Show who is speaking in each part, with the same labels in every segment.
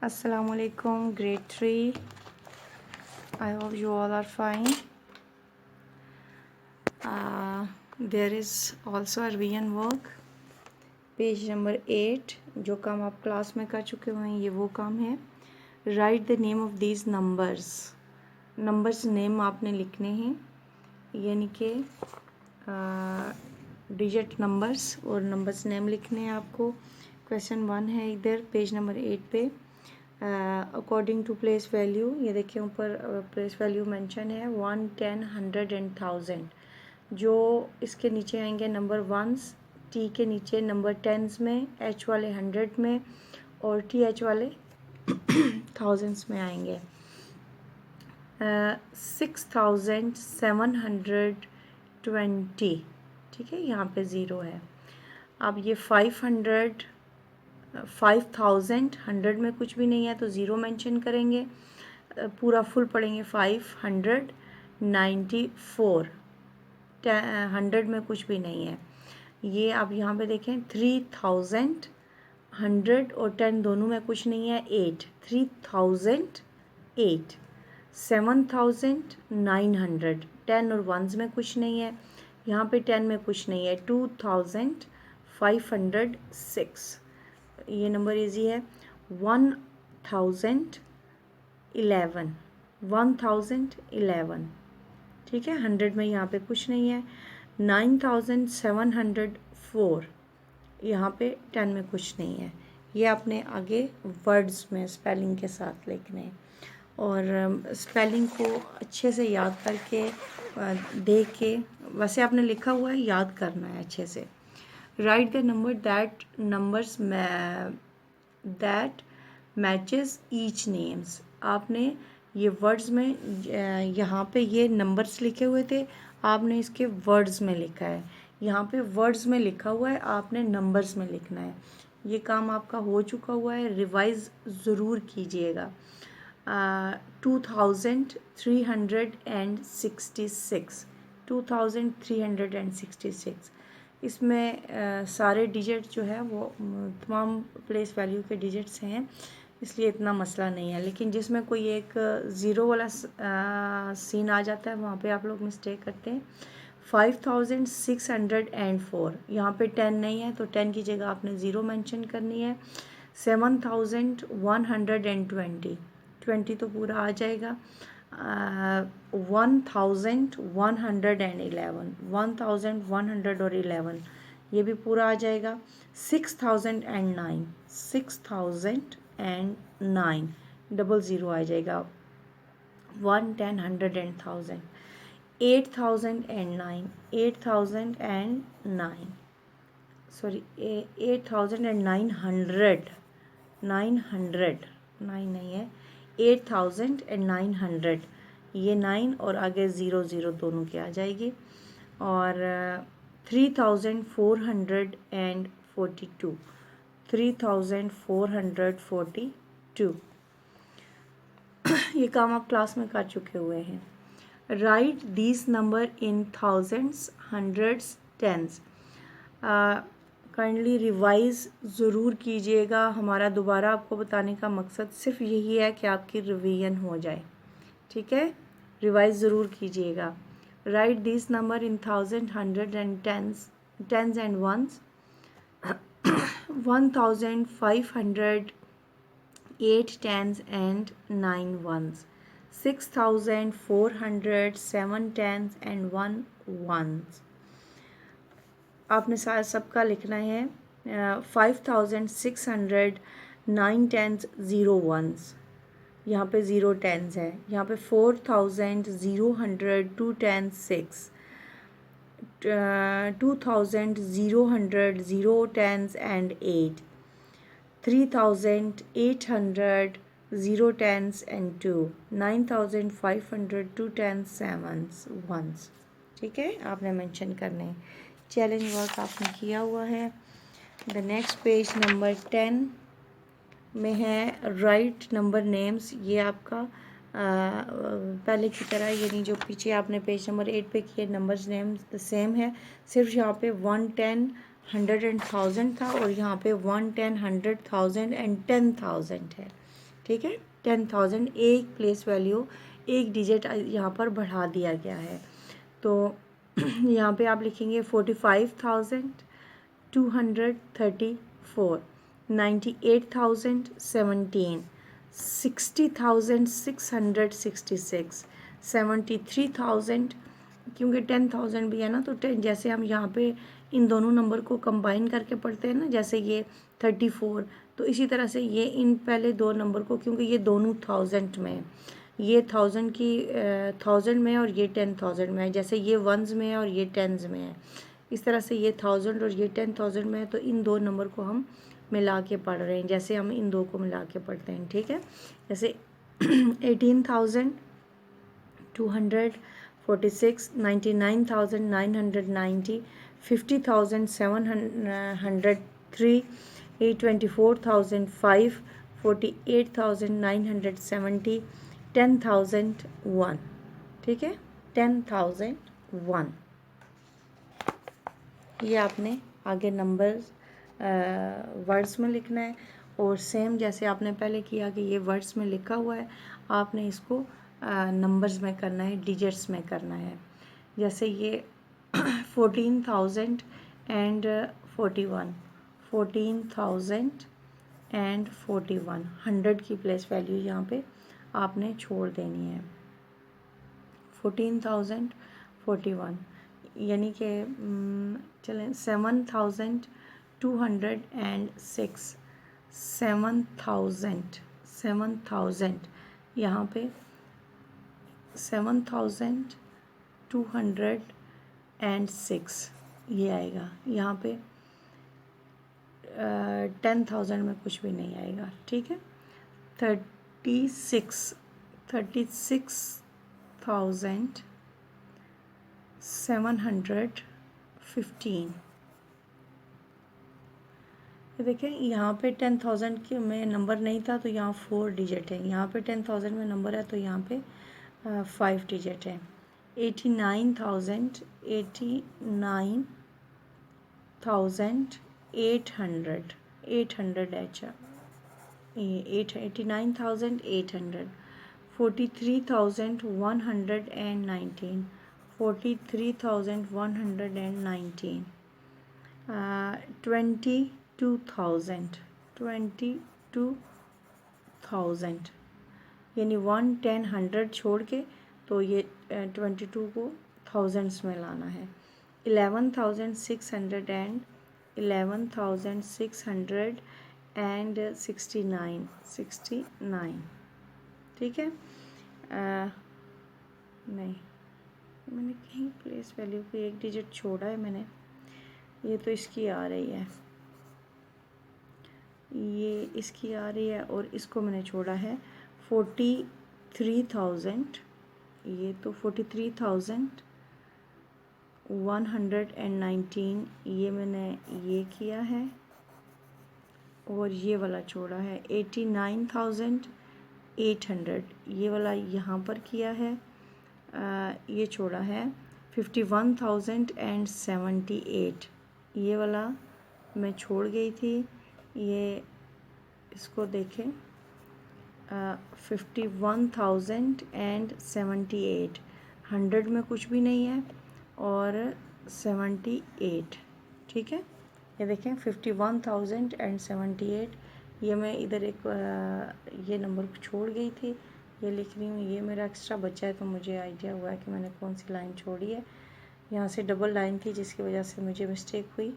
Speaker 1: Assalamualaikum, grade 3. I hope you all are fine. There is also a revision work. Page number 8 जो काम आप class में कर चुके हुए हैं ये वो काम है. Write the name of these numbers. Numbers name आपने लिखने हैं, यानी कि डिजिट नंबर्स और नंबर्स नेम लिखने हैं आपको. क्वेश्चन 1 है इधर पेज नंबर 8 पे. अकॉर्डिंग टू प्लेस वैल्यू, ये देखिए ऊपर प्लेस वैल्यू मेंशन है 1, 10, 100 एंड 1000. जो इसके नीचे आएंगे नंबर वंस, टी के नीचे नंबर टेंस में, एच वाले 100 में और टी एच वाले थाउजेंड्स में आएंगे. 6720, ठीक है, यहाँ पे ज़ीरो है. अब ये 500, 5000, 100 में कुछ भी नहीं है तो ज़ीरो मेंशन करेंगे. पूरा फुल पढ़ेंगे 594, 100 में कुछ भी नहीं है. ये आप यहाँ पे देखें 3000, 100 और 10 दोनों में कुछ नहीं है. 8, 3008, 7900, 10 और वंस में कुछ नहीं है. यहाँ पे 10 में कुछ नहीं है. 2506, ये नंबर इजी है. 1011, ठीक है, 100 में यहाँ पे कुछ नहीं है. 9704, यहाँ पे 10 में कुछ नहीं है. ये आपने आगे वर्ड्स में स्पेलिंग के साथ लिखने हैं और स्पेलिंग को अच्छे से याद करके देख के, वैसे आपने लिखा हुआ है, याद करना है अच्छे से. Right the number that matches each names. आपने ये वर्ड्स में यहाँ पे ये नंबर्स लिखे हुए थे, आपने इसके वर्ड्स में लिखा है. यहाँ पे वर्ड्स में लिखा हुआ है, आपने नंबर्स में लिखना है. ये काम आपका हो चुका हुआ है, रिवाइज ज़रूर कीजिएगा. 2366, इसमें सारे डिजिट जो है वो तमाम प्लेस वैल्यू के डिजिट्स हैं, इसलिए इतना मसला नहीं है. लेकिन जिसमें कोई एक ज़ीरो वाला सीन आ जाता है वहाँ पे आप लोग मिस्टेक करते हैं. 5604, यहाँ पे 10 नहीं है तो 10 की जगह आपने ज़ीरो मेंशन करनी है. 7120, 20 तो पूरा आ जाएगा. 1111 ये भी पूरा आ जाएगा. 6009, 6009 डबल ज़ीरो आ जाएगा. 1, 10, 100 एंड 1000. 8009, 8009, सॉरी 8900, 900, 9 नहीं है, 8900, ये 9 और आगे 00 दोनों की आ जाएगी. और 3442, 3442 ये काम आप क्लास में कर चुके हुए हैं. Write these number in thousands, hundreds, tens. Kindly revise ज़रूर कीजिएगा. हमारा दोबारा आपको बताने का मकसद सिर्फ यही है कि आपकी रिवीजन हो जाए, ठीक है. रिवाइज़ ज़रूर कीजिएगा. Write this number in thousand, hundred and tens and ones. 1500, 8 tens and 9 ones. 6400, 7 tens and 1 ones. आपने सारा सबका लिखना है. 5600, 9 tens, 0 ones. यहाँ पे 0 tens है. यहाँ पे 4000, 000, 2 tens, 6. 2000, 000, 0 tens and 8. 3800, 0 tens and 2. 9500, 2 tens, 7 ones. ठीक है, आपने मेंशन करने. चैलेंज वर्क आपने किया हुआ है. द नेक्स्ट पेज नंबर 10 में है राइट नंबर नेम्स. ये आपका पहले की तरह, यानी जो पीछे आपने पेज नंबर 8 पे किए नंबर्स नेम्स सेम है, सिर्फ यहाँ पे 1, 10, 100 एंड 1000 था और यहाँ पे 1, 10, 100, 1000 एंड 10,000 है. ठीक है। 10,000 एक प्लेस वैल्यू, एक डिजिट यहाँ पर बढ़ा दिया गया है। तो यहाँ पे आप लिखेंगे 45,234, 98,017, 60,666, 73,000, क्योंकि 10,000 भी है ना, तो 10 जैसे हम यहाँ पे इन दोनों नंबर को कंबाइन करके पढ़ते हैं ना, जैसे ये 34, तो इसी तरह से ये इन पहले दो नंबर को, क्योंकि ये दोनों 1000 में है, ये 1000 की 1000 में है और ये 10,000 में है, जैसे ये वंस में है और ये टेंस में है, इस तरह से ये 1000 और ये 10,000 में है, तो इन दो नंबर को हम मिला के पढ़ रहे हैं, जैसे हम इन दो को मिला के पढ़ते हैं, ठीक है। जैसे 18,246, 99,990, 50,703, 24,005, 48,970, 10,001, ठीक है, 10,001। ये आपने आगे नंबर्स वर्ड्स में लिखना है, और सेम जैसे आपने पहले किया कि ये वर्ड्स में लिखा हुआ है, आपने इसको नंबर्स में करना है, डिजिट्स में करना है। जैसे ये 14,041, 14,041, 100 की प्लेस वैल्यू यहाँ पे आपने छोड़ देनी है, 14,041, यानी कि चलें 7,206, 7,000 यहाँ पे 7,206 ये आएगा, यहाँ पे 10,000 में कुछ भी नहीं आएगा, ठीक है। 36,715, देखें यहाँ पे 10,000 के में नंबर नहीं था, तो यहाँ 4 डिजिट है, यहाँ पे 10,000 में नंबर है, तो यहाँ पे 5 डिजिट है। 89,800, 800 अच्छा, 89,800, 43,119, 43,119, 22,000, यानी 1 10 100 छोड़ के, तो ये 22 को थाउजेंड्स में लाना है। 11,669, ठीक है। नहीं, मैंने कहीं प्लेस वैल्यू की एक डिजिट छोड़ा है मैंने, ये तो इसकी आ रही है, ये इसकी आ रही है, और इसको मैंने छोड़ा है 43,000, ये तो 43,119, ये मैंने ये किया है, और ये वाला छोड़ा है 89,800, ये वाला यहाँ पर किया है, ये छोड़ा है 51,078, ये वाला मैं छोड़ गई थी, ये इसको देखें 51,078, 100 में कुछ भी नहीं है, और 78, ठीक है। ये देखें 51,078, ये मैं इधर एक ये नंबर छोड़ गई थी, ये लिख रही हूँ, ये मेरा एक्स्ट्रा बचा है, तो मुझे आइडिया हुआ है कि मैंने कौन सी लाइन छोड़ी है, यहाँ से डबल लाइन थी जिसकी वजह से मुझे मिस्टेक हुई।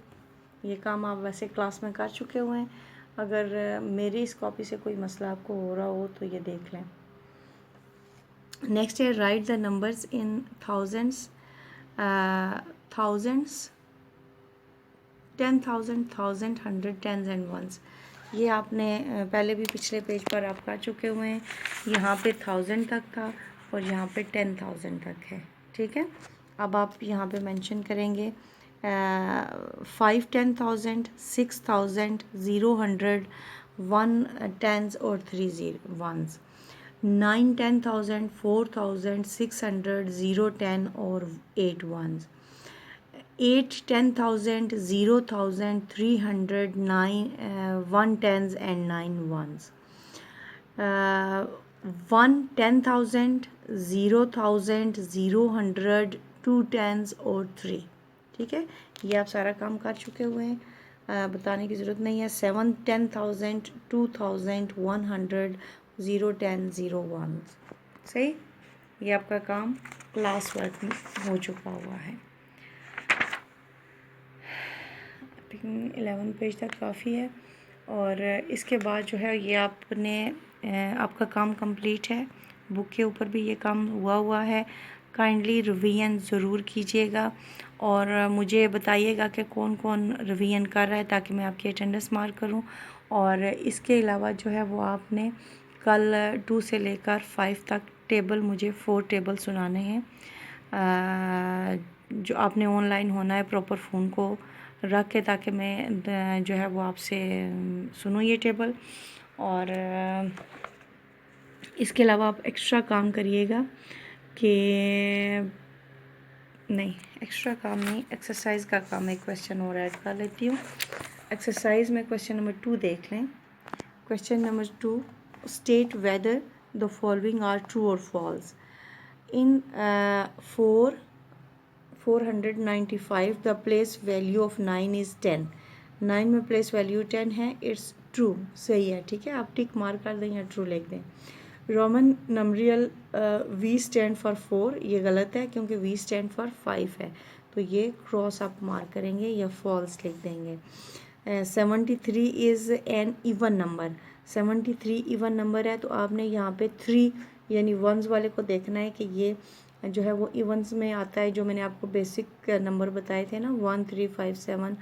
Speaker 1: ये काम आप वैसे क्लास में कर चुके हुए हैं, अगर मेरी इस कॉपी से कोई मसला आपको हो रहा हो तो ये देख लें। नेक्स्ट है write the numbers in thousands, 10,000, 1,000, 100, tens and ones. ये आपने पहले भी पिछले पेज पर आप कर चुके हुए हैं, यहाँ पे 1000 तक था और यहाँ पे 10,000 तक है, ठीक है। अब आप यहाँ पे मेंशन करेंगे 5 10,000, 6,000, 0 100, 1 10s और 3 1s, 9 10,000, 4,000, 600, 0 10 और 8 1s, 8 10,000, 0,000, 300, 9 1 10s and 9 1s, 1, 10,000, 0,000, 0, 100, 2 10s और 3। ठीक है, ये आप सारा काम कर चुके हुए हैं, बताने की ज़रूरत नहीं है। 7, 10,000, 2,000, 100, 0, 10, 0, 1। सही, ये आपका काम क्लास वर्क में हो चुका हुआ है। 11 पेज तक काफ़ी है, और इसके बाद जो है ये आपका काम कंप्लीट है। बुक के ऊपर भी ये काम हुआ है। काइंडली रिवीजन ज़रूर कीजिएगा और मुझे बताइएगा कि कौन कौन रिवीजन कर रहा है, ताकि मैं आपकी अटेंडेंस मार्क करूं। और इसके अलावा जो है वो आपने कल 2 से लेकर 5 तक टेबल, मुझे 4 टेबल सुनाने हैं। जो आपने ऑनलाइन होना है प्रॉपर फ़ोन को रख के, ताकि मैं जो है वो आपसे सुनूँ ये टेबल। और इसके अलावा आप एक्स्ट्रा काम करिएगा कि नहीं, एक्स्ट्रा काम नहीं, एक्सरसाइज का काम एक क्वेश्चन और ऐड कर लेती हूँ। एक्सरसाइज में क्वेश्चन नंबर 2 देख लें। Question number 2, state whether the following are true और false. In 495 the place value of 9 is 10। 9 में प्लेस वैल्यू 10 है, इट्स ट्रू, सही है। ठीक है, आप टिक मार्क कर दें या ट्रू लिख दें। रोमन नंबरियल वी स्टैंड फॉर 4, ये गलत है क्योंकि वी स्टैंड फॉर 5 है, तो ये क्रॉस आप मार्क करेंगे या फॉल्स लिख देंगे। 73 is an even number. 73 even number है, तो आपने यहाँ पे 3 यानी वंस वाले को देखना है कि ये जो है वो इवन्स में आता है, जो मैंने आपको बेसिक नंबर बताए थे ना, 1, 3, 5, 7,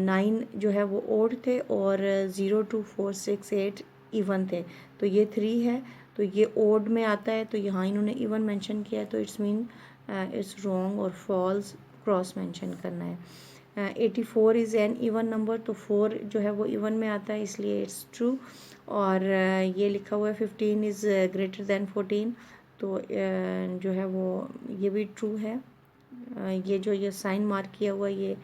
Speaker 1: 9 जो है वो ओड थे, और 0, 2, 4, 6, 8 इवन थे। तो ये 3 है, तो ये ओड में आता है, तो यहाँ इन्होंने इवन मेंशन किया है, तो इट्स मीन इट्स रॉन्ग और फॉल्स क्रॉस मेंशन करना है। 84 इज़ एन इवन नंबर, तो 4 जो है वो इवन में आता है, इसलिए इट्स ट्रू। और ये लिखा हुआ है 15 इज़ ग्रेटर दैन 14, तो जो है वो ये भी ट्रू है। ये जो ये साइन मार्क किया हुआ ये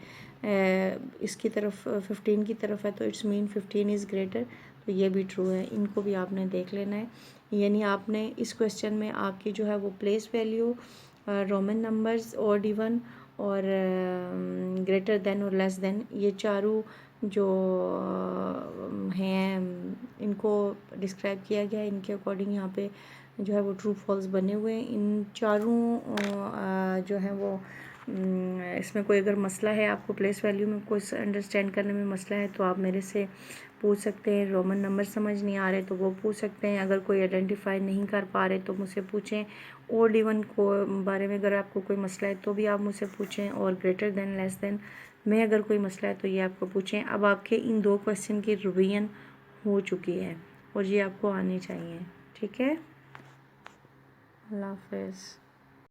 Speaker 1: इसकी तरफ 15 की तरफ है, तो इट्स मीन 15 इज़ ग्रेटर, तो ये भी ट्रू है। इनको भी आपने देख लेना है। यानी आपने इस क्वेश्चन में आपकी जो है वो place value, Roman numbers, odd even और ग्रेटर देन और लेस देन, ये चारों जो हैं इनको डिस्क्राइब किया गया है। इनके अकॉर्डिंग यहाँ पे जो है वो ट्रू फॉल्स बने हुए हैं। इन चारों जो है वो इसमें कोई अगर मसला है, आपको प्लेस वैल्यू में कोई अंडरस्टैंड करने में मसला है, तो आप मेरे से पूछ सकते हैं। रोमन नंबर समझ नहीं आ रहे तो वो पूछ सकते हैं। अगर कोई आइडेंटिफाई नहीं कर पा रहे तो मुझसे पूछें। ओड इवन को बारे में अगर आपको कोई मसला है तो भी आप मुझसे पूछें, और ग्रेटर देन लेस देन में अगर कोई मसला है तो ये आपको पूछें। अब आपके इन 2 क्वेश्चन की रिवीजन हो चुकी है और ये आपको आनी चाहिए। ठीक है, अल्लाह हाफ़िज़।